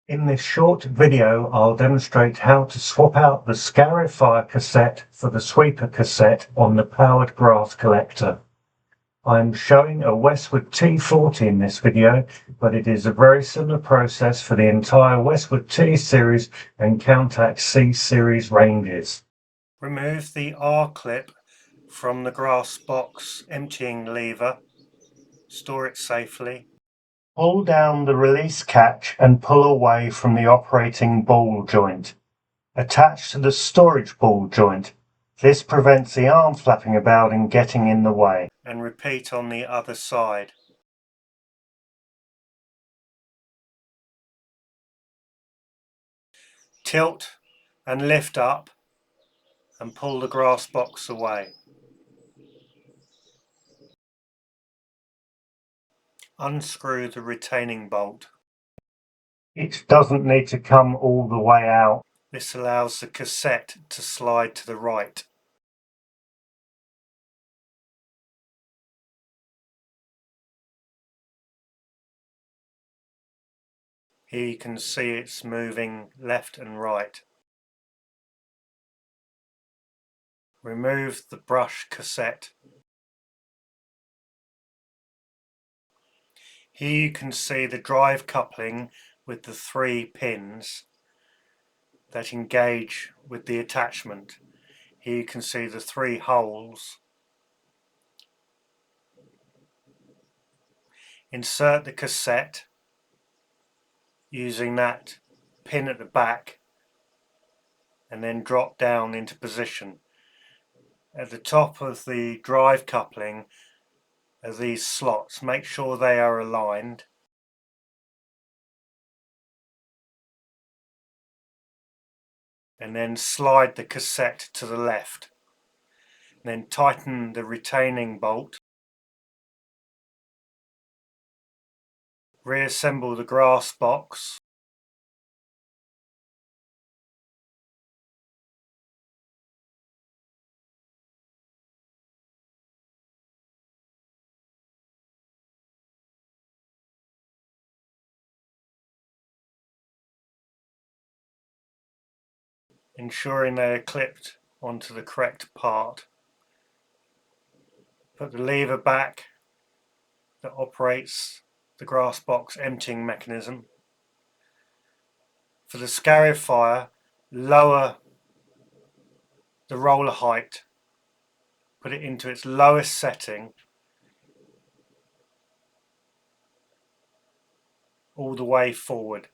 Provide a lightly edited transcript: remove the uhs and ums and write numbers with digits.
In this short video, I'll demonstrate how to swap out the Scarifier cassette for the sweeper cassette on the powered grass collector. I'm showing a Weswood T-40 in this video, but it is a very similar process for the entire Weswood T-Series and Countax C-Series ranges. Remove the R-clip from the grass box emptying lever. Store it safely. Pull down the release catch and pull away from the operating ball joint. Attach to the storage ball joint. This prevents the arm flapping about and getting in the way. And repeat on the other side. Tilt and lift up and pull the grass box away. Unscrew the retaining bolt. It doesn't need to come all the way out. This allows the cassette to slide to the right. Here you can see it's moving left and right. Remove the brush cassette. Here you can see the drive coupling with the 3 pins that engage with the attachment. Here you can see the 3 holes. Insert the cassette using that pin at the back and then drop down into position. At the top of the drive coupling are these slots. Make sure they are aligned. And then slide the cassette to the left. And then tighten the retaining bolt. Reassemble the grass box. Ensuring they are clipped onto the correct part. Put the lever back that operates the grass box emptying mechanism. For the Scarifier, lower the roller height, put it into its lowest setting all the way forward.